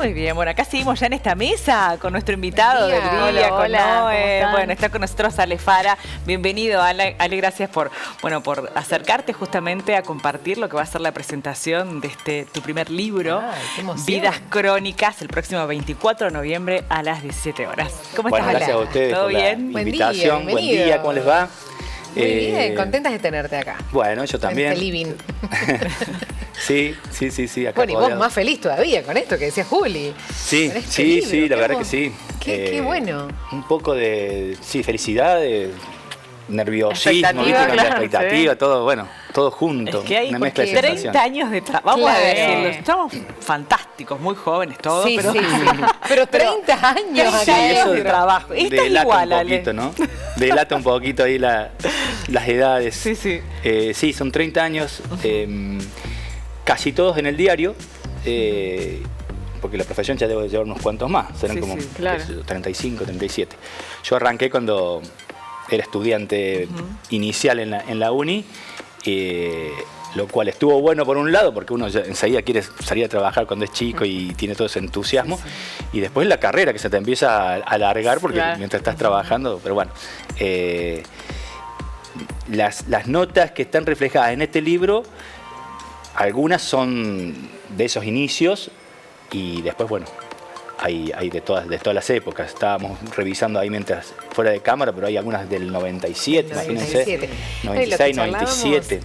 Muy bien, bueno, acá seguimos ya en esta mesa con nuestro invitado del día, hola, con hola, Noé. ¿cómo Bueno, está con nosotros Ale Fara. Bienvenido, Ale. Ale, gracias por acercarte justamente a compartir lo que va a ser la presentación de tu primer libro, Vidas Crónicas, el próximo 24 de noviembre a las 17 horas. ¿Cómo estás, Ale? Gracias a ustedes ¿Todo por bien? la invitación. Buen día, ¿cómo les va? Muy bien, contentas de tenerte acá. Bueno, yo también. En este living. Sí. Acá bueno, y vos más feliz todavía con esto que decía Juli. Sí, sí, la verdad que sí. Qué bueno. Un poco de, felicidad, de nerviosismo, Expectativa, la expectativa, todo, bueno, todo junto. Es que hay una mezcla de 30 sensaciones. años de trabajo. Vamos a decirlo, estamos fantásticos, muy jóvenes todos, Sí, pero... sí. Pero 30 años Sí, eso de trabajo. Esta es delata igual, un poquito, ¿no? Delata un poquito ahí las edades. Sí. Sí, son 30 años, casi todos en el diario, porque la profesión ya debo llevar unos cuantos más, serán como claro. 35, 37. Yo arranqué cuando era estudiante inicial en la uni, lo cual estuvo bueno por un lado, porque uno ya enseguida quiere salir a trabajar cuando es chico y tiene todo ese entusiasmo, y después la carrera que se te empieza a alargar porque mientras estás trabajando, pero bueno, las notas que están reflejadas en este libro, algunas son de esos inicios y después, bueno, hay de todas las épocas. Estábamos revisando ahí mientras fuera de cámara, pero hay algunas del 97, imagínense. 96, 97.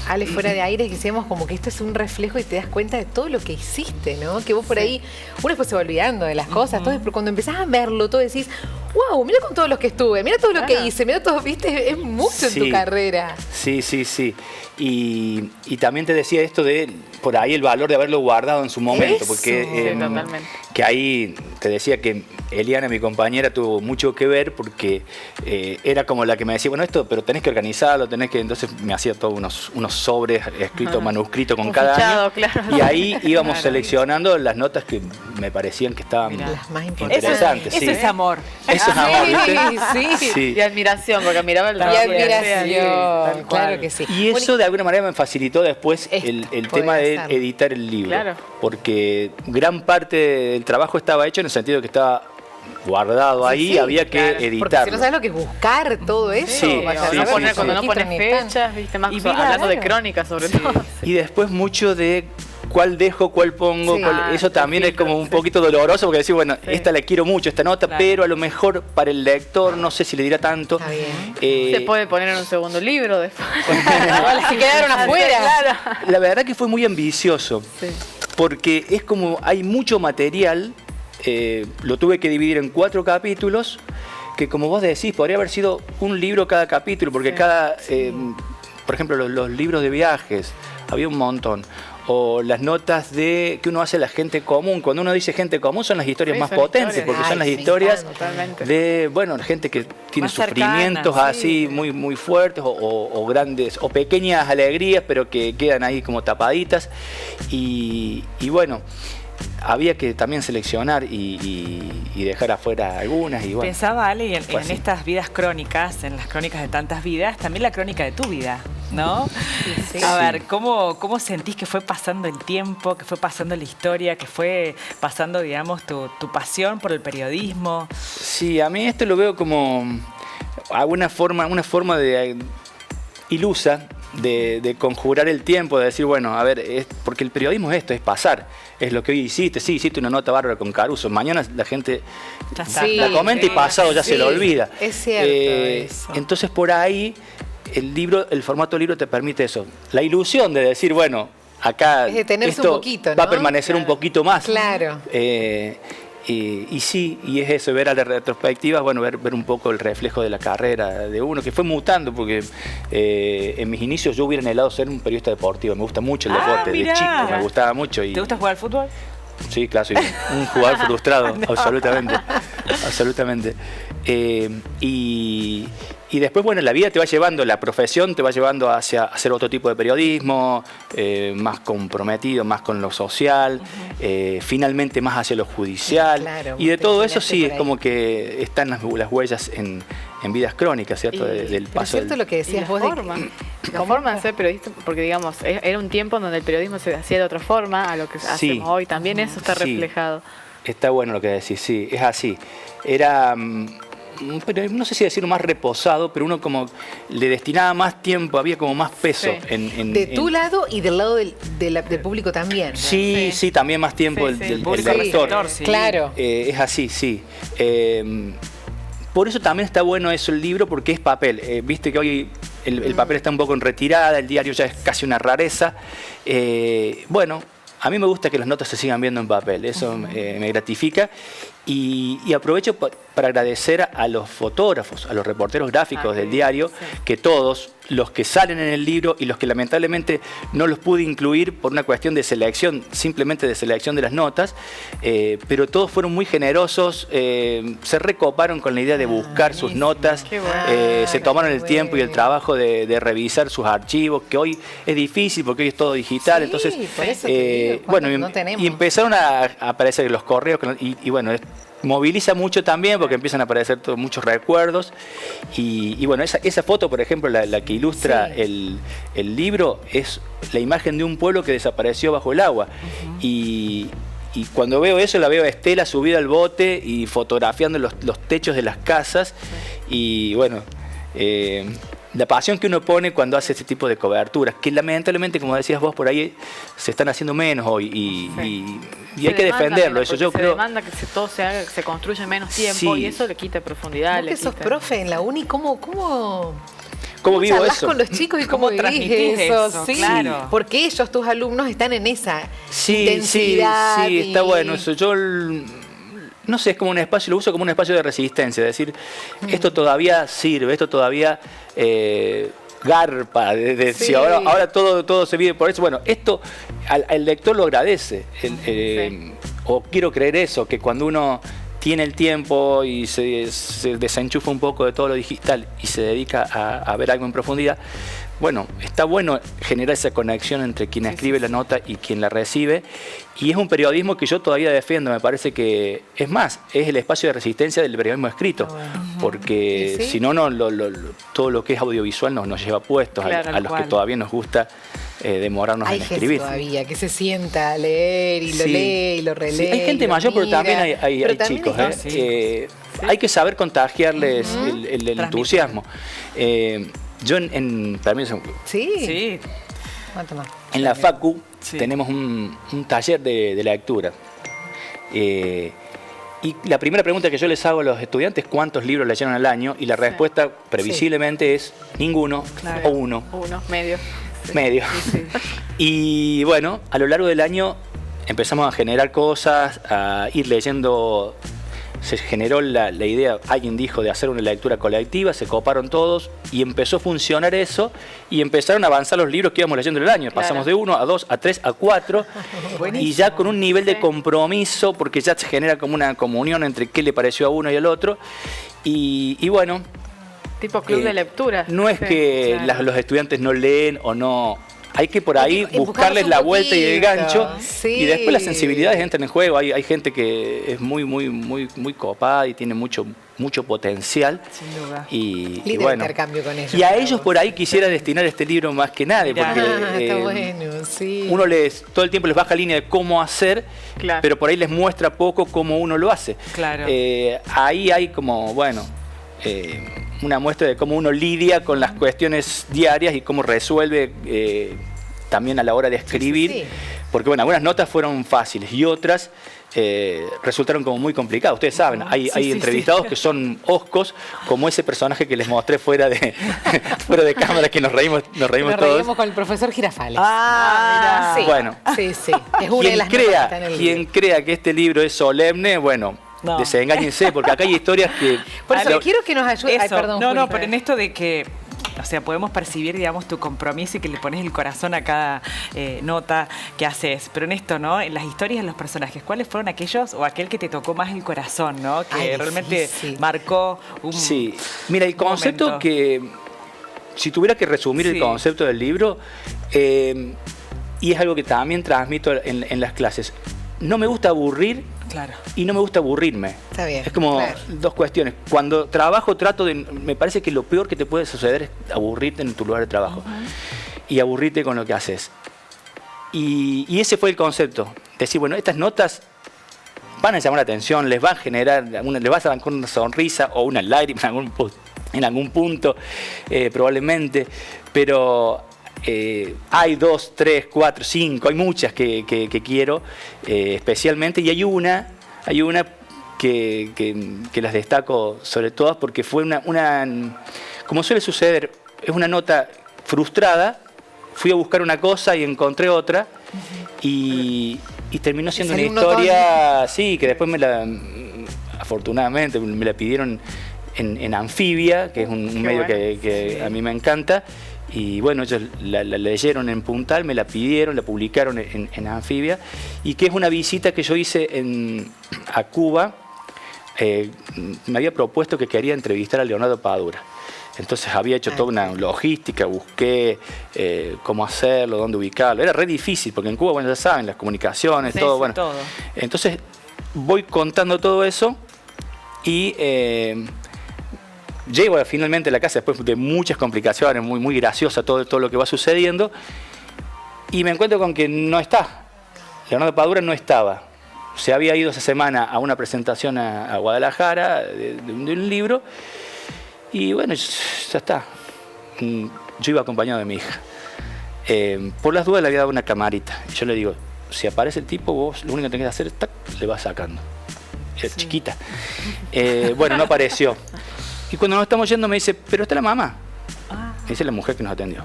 Ale, fuera de aire, que decíamos como que esto es un reflejo y te das cuenta de todo lo que hiciste, ¿no? Que vos por ahí, uno después se va olvidando de las cosas, todo, pero cuando empezás a verlo, todo decís, wow, mira con todos los que estuve, mira todo lo que hice, mira todo, viste, es mucho en tu carrera. Sí. Y también te decía esto de, por ahí, el valor de haberlo guardado en su momento, porque que ahí te decía que Eliana, mi compañera, tuvo mucho que ver porque era como la que me decía, bueno, esto, pero tenés que organizarlo, entonces me hacía todos unos sobres escritos, manuscritos con cada año. Claro. Y ahí íbamos seleccionando las notas que me parecían que estaban las más interesantes. Eso es amor. Eso es amor, ¿viste? Sí. Y admiración, porque admiraba el trabajo. Y admiración, claro que sí. Y eso de alguna manera me facilitó después el tema de editar el libro. Claro. Porque gran parte del trabajo estaba hecho en el sentido que estaba guardado ahí, había que editarlo. Porque si no sabes lo que es buscar todo eso. Cuando no pones fechas, viste, más hablando de crónicas sobre todo. Y después mucho de cuál dejo, cuál pongo, eso también es como un poquito doloroso porque decir, bueno, esta la quiero mucho, esta nota, pero a lo mejor para el lector no sé si le dirá tanto. Está bien. Se puede poner en un segundo libro después. Se quedaron afuera. La verdad que fue muy ambicioso, porque es como hay mucho material, lo tuve que dividir en 4 capítulos, que como vos decís, podría haber sido un libro cada capítulo, porque por ejemplo, los libros de viajes, había un montón. O las notas que uno hace a la gente común. Cuando uno dice gente común son las historias más potentes, porque son las historias de, gente que tiene sufrimientos así muy, muy fuertes o grandes, o pequeñas alegrías, pero que quedan ahí como tapaditas. Y bueno, había que también seleccionar y dejar afuera algunas. Y bueno, pensaba, Ale, en estas vidas crónicas, en las crónicas de tantas vidas, también la crónica de tu vida, ¿no? A ver, ¿cómo sentís que fue pasando el tiempo, que fue pasando la historia, que fue pasando, digamos, tu pasión por el periodismo? Sí, a mí esto lo veo como una forma de ilusa de conjurar el tiempo, de decir, bueno, a ver, porque el periodismo es esto, es pasar, es lo que hoy hiciste, hiciste una nota bárbara con Caruso, mañana la gente la comenta y pasado ya se lo olvida. Es cierto eso. Entonces por ahí el formato libro te permite eso, la ilusión de decir, bueno, acá es detenerse esto un poquito, ¿no? va a permanecer un poquito más. Claro. Y es eso, ver a la retrospectiva, ver un poco el reflejo de la carrera de uno, que fue mutando, porque en mis inicios yo hubiera anhelado ser un periodista deportivo, me gusta mucho el deporte, de chico me gustaba mucho. ¿Te gusta jugar al fútbol? Sí, claro, soy un jugador frustrado, absolutamente. Y después, la vida te va llevando, la profesión te va llevando hacia hacer otro tipo de periodismo, más comprometido, más con lo social, finalmente más hacia lo judicial. Claro, y de todo eso sí, es como que están las huellas en Vidas Crónicas, ¿cierto? Del paso. Es cierto lo que decías vos. La forma de ser periodista, porque digamos, era un tiempo en donde el periodismo se hacía de otra forma a lo que hacemos hoy. También eso está reflejado. Está bueno lo que decís, sí, es así. Era, pero no sé si decirlo más reposado, pero uno como le destinaba más tiempo, había como más peso. Sí. De tu lado y del lado del público también, ¿no? Sí, sí, también más tiempo Sí, del público lector. receptor, sí. Claro. Es así, sí. Por eso también está bueno eso el libro, porque es papel. Viste que hoy el papel está un poco en retirada, el diario ya es casi una rareza. Bueno, a mí me gusta que las notas se sigan viendo en papel, eso me gratifica. Y aprovecho para agradecer a los fotógrafos, a los reporteros gráficos del diario, que todos, los que salen en el libro y los que lamentablemente no los pude incluir por una cuestión de selección, simplemente de selección de las notas, pero todos fueron muy generosos, se recoparon con la idea de buscar sus notas, se tomaron el tiempo y el trabajo de revisar sus archivos, que hoy es difícil porque hoy es todo digital, Sí, entonces, por eso te digo, bueno, no tenemos. y empezaron a aparecer los correos y bueno, moviliza mucho también porque empiezan a aparecer muchos recuerdos y bueno, esa foto, por ejemplo, la que ilustra el libro, es la imagen de un pueblo que desapareció bajo el agua. Y cuando veo eso, la veo a Estela subida al bote y fotografiando los techos de las casas y bueno, la pasión que uno pone cuando hace este tipo de coberturas, que lamentablemente, como decías vos por ahí, se están haciendo menos hoy y hay que defenderlo. Eso yo creo. Se demanda que todo se haga, que se construya en menos tiempo y eso le quita profundidad. Vos que sos profe en la uni, ¿cómo vivo charlas eso? con los chicos y cómo transmitís vivís eso? Sí, Claro. porque ellos, tus alumnos, están en esa Sí, intensidad. sí, está bueno eso. Yo no sé, es como un espacio, lo uso como un espacio de resistencia, es decir, esto todavía sirve, esto todavía garpa, si ahora todo se vive por eso. Bueno, esto al lector lo agradece, o quiero creer eso, que cuando uno tiene el tiempo y se desenchufa un poco de todo lo digital y se dedica a ver algo en profundidad, bueno, está bueno generar esa conexión entre quien escribe la nota y quien la recibe, y es un periodismo que yo todavía defiendo. Me parece que, es más, es el espacio de resistencia del periodismo escrito, porque si no, todo lo que es audiovisual nos lleva puestos a los que todavía nos gusta demorarnos en escribir. Hay gente todavía que se sienta a leer y lo lee y lo relee. Sí, hay gente mayor, pero también hay chicos. Hay que saber contagiarles el entusiasmo. Yo permiso. Sí. ¿Cuánto más? En la Facu tenemos un taller de lectura. Y la primera pregunta que yo les hago a los estudiantes es ¿cuántos libros leyeron al año? Y la respuesta previsiblemente es ninguno o uno. Medio. Medio. Y bueno, a lo largo del año empezamos a generar cosas, a ir leyendo. Se generó la idea, alguien dijo, de hacer una lectura colectiva, se coparon todos y empezó a funcionar eso y empezaron a avanzar los libros que íbamos leyendo en el año. Pasamos de 1 a 2 a 3 a 4 y ya con un nivel de compromiso, porque ya se genera como una comunión entre qué le pareció a uno y al otro. Y bueno, tipo club de lectura. No es que los estudiantes no leen o no. Hay que por ahí buscarles la vuelta y el gancho. Y después las sensibilidades entran en juego. Hay gente que es muy copada y tiene mucho potencial. Sin duda. Y bueno, intercambio con ellos. Y a ellos por ahí quisiera destinar este libro más que nadie. Porque está bueno, sí. Uno todo el tiempo les baja línea de cómo hacer, pero por ahí les muestra poco cómo uno lo hace. Claro. Ahí hay como, una muestra de cómo uno lidia con las cuestiones diarias y cómo resuelve también a la hora de escribir, porque algunas notas fueron fáciles y otras resultaron como muy complicadas. Ustedes saben, hay entrevistados que son hoscos, como ese personaje que les mostré fuera de cámara, que nos reímos todos. Nos reímos con el profesor Girafales. Mira. Sí. Bueno, es una de las notas que está en el libro. Quien crea que este libro es solemne, desengáñense, porque acá hay historias que... Por eso quiero que nos ayude. Ay, perdón, no, pero en esto de que, podemos percibir, digamos, tu compromiso y que le pones el corazón a cada nota que haces. Pero en esto, ¿no? En las historias de los personajes, ¿cuáles fueron aquellos o aquel que te tocó más el corazón, ¿no? Que realmente marcó un... Sí, mira, el concepto momento. que... Si tuviera que resumir el concepto del libro, y es algo que también transmito en las clases, no me gusta aburrir. Claro. Y no me gusta aburrirme. Está bien. Es como dos cuestiones. Cuando trabajo me parece que lo peor que te puede suceder es aburrirte en tu lugar de trabajo. Y aburrirte con lo que haces. Y ese fue el concepto. Decir, estas notas van a llamar la atención, les va a generar, les vas a dar una sonrisa o una lágrima en algún punto, probablemente, pero hay 2, 3, 4, 5, hay muchas que quiero especialmente, y hay una que las destaco sobre todas porque fue una, como suele suceder, es una nota frustrada. Fui a buscar una cosa y encontré otra, y terminó siendo una historia, sí, que después afortunadamente me la pidieron en Anfibia, que es un medio que a mí me encanta, y bueno, ellos la leyeron en Puntal, me la pidieron, la publicaron en Anfibia, y que es una visita que yo hice a Cuba. Me había propuesto que quería entrevistar a Leonardo Padura. Entonces había hecho toda una logística, busqué cómo hacerlo, dónde ubicarlo. Era re difícil, porque en Cuba, bueno, ya saben, las comunicaciones, sí, todo. Sí, bueno. todo. Entonces voy contando todo eso y llego finalmente a la casa después de muchas complicaciones, muy graciosa todo lo que va sucediendo, y me encuentro con que no está. Leonardo Padura no estaba. Se había ido esa semana a una presentación a Guadalajara de un libro. Y bueno, ya está. Yo iba acompañado de mi hija. Por las dudas le había dado una camarita. Y yo le digo, si aparece el tipo, vos lo único que tenés que hacer es le vas sacando. Era chiquita. Bueno, no apareció. Y cuando nos estamos yendo me dice, pero está la mamá. Me dice la mujer que nos atendió.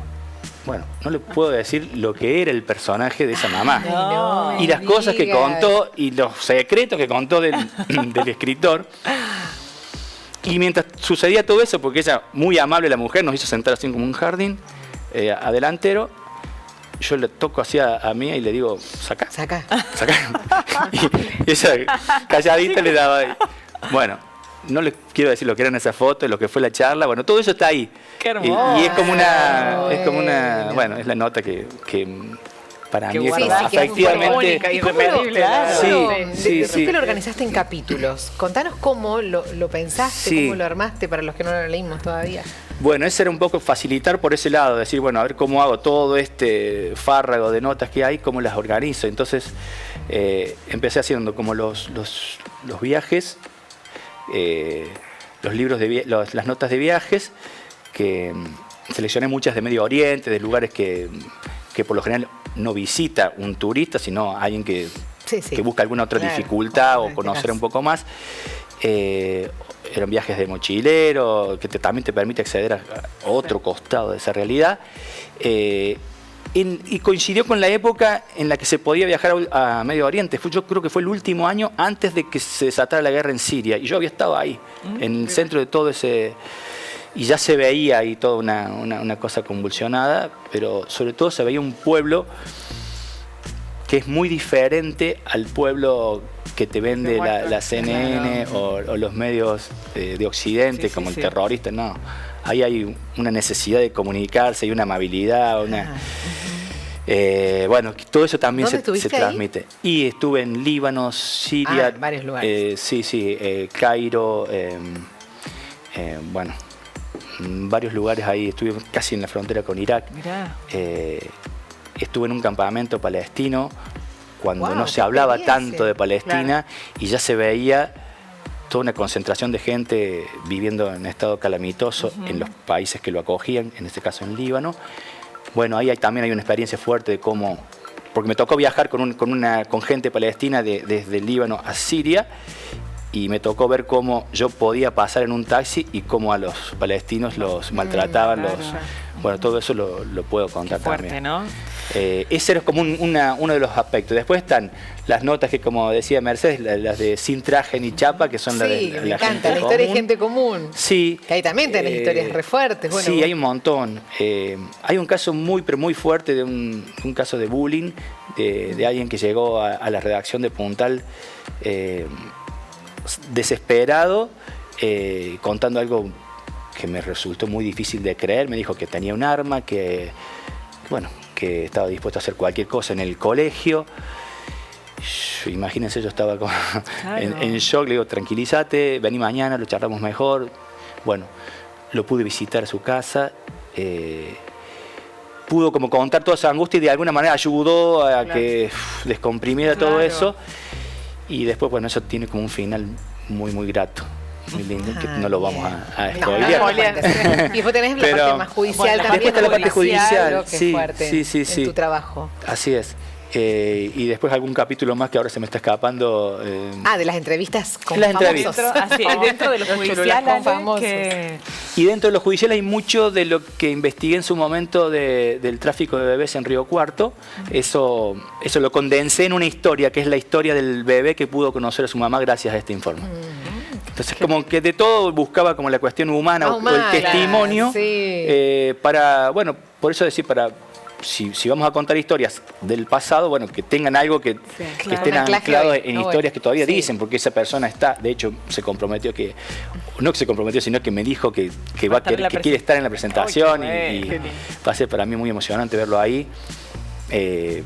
Bueno, no le puedo decir lo que era el personaje de esa mamá. No, y las cosas que contó y los secretos que contó del escritor. Y mientras sucedía todo eso, porque ella, muy amable la mujer, nos hizo sentar así como un jardín adelantero, yo le toco así a mí y le digo, saca. Y ella calladita le daba ahí. Bueno, no les quiero decir lo que era en esa foto, lo que fue la charla, bueno, todo eso está ahí. Qué hermoso. Y es como una, bueno, es la nota que para mí afectivamente irrepetible. Sí. ¿Qué lo organizaste en capítulos? Contanos cómo lo pensaste, cómo lo armaste para los que no lo leímos todavía. Bueno, ese era un poco facilitar por ese lado, decir, bueno, a ver cómo hago todo este fárrago de notas que hay, cómo las organizo. Entonces empecé haciendo como los viajes, los libros las notas de viajes, que seleccioné muchas de Medio Oriente, de lugares que por lo general no visita un turista, sino alguien que busca alguna otra dificultad o conocer un poco más. Eran viajes de mochilero, que también te permite acceder a otro costado de esa realidad. Y coincidió con la época en la que se podía viajar a Medio Oriente. Yo creo que fue el último año antes de que se desatara la guerra en Siria. Y yo había estado ahí, en el centro de todo ese... Y ya se veía ahí toda una cosa convulsionada, pero sobre todo se veía un pueblo que es muy diferente al pueblo que te vende la CNN o los medios de Occidente, como el terrorista. No, ahí hay una necesidad de comunicarse, hay una amabilidad, bueno, todo eso también se transmite. Y estuve en Líbano, Siria, en varios lugares. Cairo, bueno, varios lugares ahí. Estuve casi en la frontera con Irak. Estuve en un campamento palestino cuando no se hablaba tanto de Palestina, y ya se veía toda una concentración de gente viviendo en estado calamitoso en los países que lo acogían, en este caso en Líbano. Bueno, ahí también hay una experiencia fuerte de cómo, porque me tocó viajar con gente palestina desde el Líbano a Siria, y me tocó ver cómo yo podía pasar en un taxi y cómo a los palestinos los maltrataban. Bueno, todo eso lo puedo contar. Qué fuerte, también. ¿No? Ese era como uno de los aspectos. Después están las notas que, como decía Mercedes, las de Sin Traje ni Chapa, que son las de la gente común. La historia de gente común. Sí. Que ahí también tenés historias re fuertes. Bueno, sí, hay un montón. Hay un caso pero muy fuerte de un caso de bullying, de alguien que llegó a la redacción de Puntal desesperado, contando algo que me resultó muy difícil de creer. Me dijo que tenía un arma, que estaba dispuesto a hacer cualquier cosa en el colegio. Imagínense, yo estaba en shock. Le digo, tranquilízate, vení mañana, lo charlamos mejor. Bueno, lo pude visitar a su casa. Pudo como contar toda esa angustia y de alguna manera ayudó a que descomprimiera todo eso. Y después, bueno, eso tiene como un final muy, muy grato. Muy lindo, que no lo vamos a spoilear. Y después tenés la parte más judicial también. Después está la parte judicial, que es fuerte en tu trabajo. Así es. Y después algún capítulo más que ahora se me está escapando. De las entrevistas con las famosos. Dentro de lo judicial con famosos. Y dentro de lo judicial hay mucho de lo que investigué en su momento del tráfico de bebés en Río Cuarto. Eso lo condensé en una historia, que es la historia del bebé que pudo conocer a su mamá gracias a este informe. Entonces, como que de todo buscaba como la cuestión humana o el testimonio para, bueno, por eso decir, si vamos a contar historias del pasado, bueno, que tengan algo que estén anclados en historias que todavía dicen, porque esa persona está, de hecho, se comprometió no que se comprometió, sino que me dijo que quiere estar en la presentación y va a ser para mí muy emocionante verlo ahí.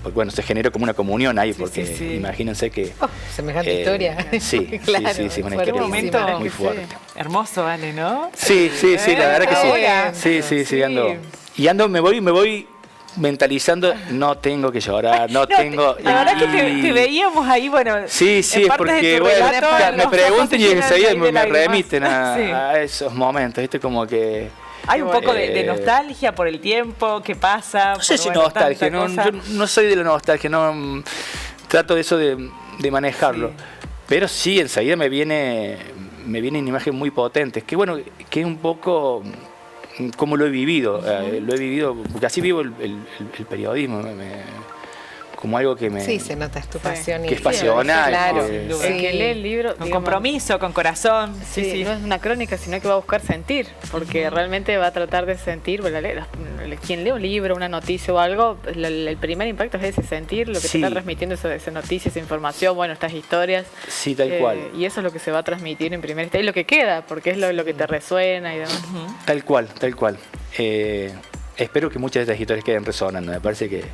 Porque bueno, se generó como una comunión ahí, porque imagínense que... semejante historia. Sí, claro, sí, una historia muy fuerte. Hermoso, Ale, ¿no? Sí, la verdad que sí. Y me voy mentalizando, no tengo que llorar, no tengo... La verdad que te veíamos ahí, bueno... Sí, es porque me preguntan y enseguida me remiten a esos momentos, ¿viste? Como que... Hay un poco de nostalgia por el tiempo que pasa. No sé si nostalgia, yo no soy de la nostalgia, no trato de eso de manejarlo. Pero sí, enseguida me vienen imágenes muy potentes, que bueno, que es un poco... como lo he vivido, porque así vivo el periodismo, como algo que me... Sí, se nota, es tu pasión. Que es pasional. Claro, el que lee el libro... Con compromiso, con corazón. Sí, no es una crónica, sino que va a buscar sentir, porque realmente va a tratar de sentir, quien lee un libro, una noticia o algo, el primer impacto es ese, sentir lo que te está transmitiendo esa noticia, esa información, bueno, estas historias. Sí, tal cual. Y eso es lo que se va a transmitir en primer instante, y lo que queda, porque es lo que te resuena y demás. Tal cual. Espero que muchas de estas historias queden resonando, me parece que...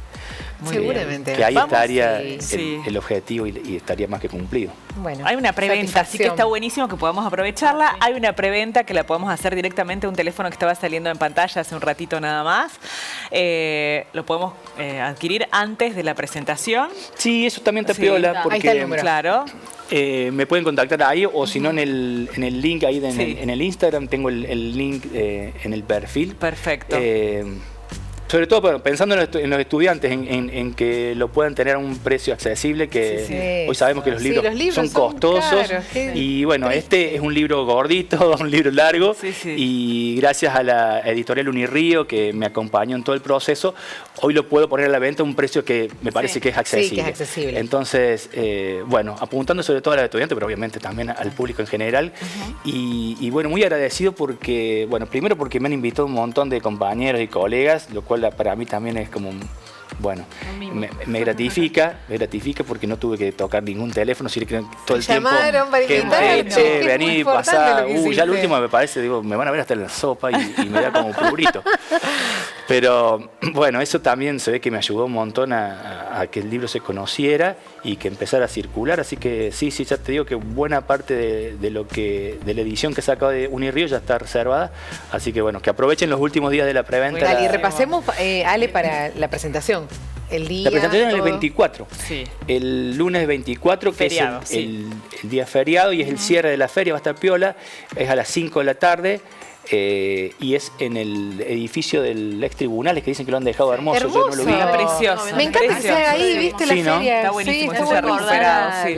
Seguramente. Que ahí estaría el objetivo y estaría más que cumplido. Bueno, hay una preventa, así que está buenísimo que podamos aprovecharla. Hay una preventa que la podemos hacer directamente a un teléfono que estaba saliendo en pantalla hace un ratito nada más. Lo podemos adquirir antes de la presentación. Sí, eso también está piola. Porque, ahí está el número. Claro. Me pueden contactar ahí o si no en el link ahí en el Instagram, tengo el link en el perfil. Perfecto. Sobre todo pensando en los estudiantes, en que lo puedan tener a un precio accesible, que hoy sabemos que los libros son costosos. Caros, y bueno, triste. Este es un libro gordito, un libro largo, y gracias a la editorial Unirío, que me acompañó en todo el proceso, hoy lo puedo poner a la venta a un precio que me parece que es accesible. Sí, que es accesible. Entonces, bueno, apuntando sobre todo a los estudiantes, pero obviamente también al público en general. Y bueno, muy agradecido porque, bueno, primero porque me han invitado un montón de compañeros y colegas, lo cual para mí también es como bueno, me gratifica porque no tuve que tocar ningún teléfono, sino que todo el tiempo gente, vení, pasá, ya el último me parece, digo, me van a ver hasta en la sopa y me da como purito. Pero bueno, eso también se ve que me ayudó un montón a que el libro se conociera y que empezara a circular, así que sí, ya te digo que buena parte de la edición que he sacado de Unirío ya está reservada, así que bueno, que aprovechen los últimos días de la preventa. Dale, y repasemos, Ale, para la presentación. El día, la presentación es el 24. Sí. El lunes 24, feriado, que es el día feriado y es el cierre de la feria, va a estar piola, es a las 5 de la tarde. Y es en el edificio del ex tribunales, que dicen que lo han dejado hermoso. Yo no lo vi. Precioso. Me encanta que sea ahí, viste, la feria. ¿No? Está buenísimo. Sí, está recuperado.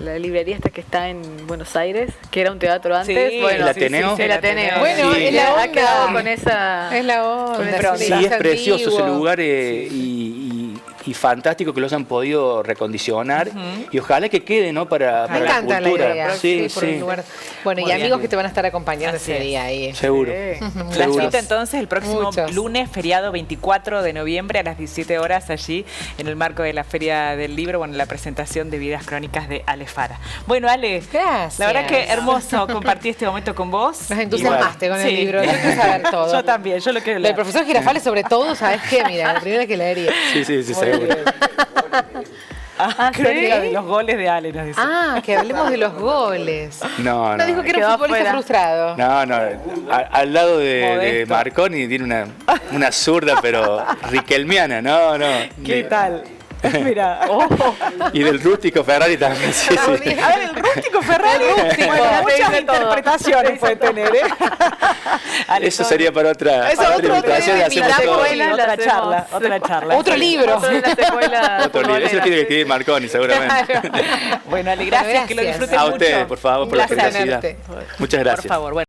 La librería esta que está en Buenos Aires, que era un teatro antes. Sí, bueno, el Ateneo. El Ateneo. Bueno, es la onda. Ha quedado con esa... Es la onda. Sí, es precioso ese lugar y fantástico que los han podido recondicionar y ojalá que quede, ¿no? Para me encanta la cultura. La idea. Sí, por un lugar. Bueno, muy y amigos bien. Que te van a estar acompañando ese día ahí. Seguro. La cita entonces el próximo lunes, feriado 24 de noviembre a las 17 horas allí en el marco de la Feria del Libro, bueno, la presentación de Vidas Crónicas de Ale Fara. Bueno, Ale, gracias. La verdad que hermoso compartir este momento con vos. Nos entusiasmaste con el libro, yo quiero saber todo. Yo también, yo lo quiero leer. El profesor Girafales sobre todo, ¿sabes qué? Mira, la primera que leería. Sí, seguro. Crónica de los goles de Ale, nos dice. Que hablemos de los goles. No. Dijo que era un futbolista frustrado. No. Al lado de Marconi tiene una zurda, pero riquelmiana. No. ¿Qué tal? Mira. Y del rústico Ferrari también. Sí, sí. A ver, el rústico Ferrari. rústico, Bueno, ya te muchas dice todo. interpretaciones puede tener, ¿eh? Eso sería para otra día invitación. de Hacemos la todo. escuela. otra charla, otra charla. Otro libro. Otro de la secuela Otro libro. Eso lo tiene que escribir Marconi, seguramente. Bueno, Ale, gracias, que lo Gracias. disfruten A mucho. ustedes, por favor, Un por la placer generosidad. tenerte. Muchas gracias. Por favor, bueno.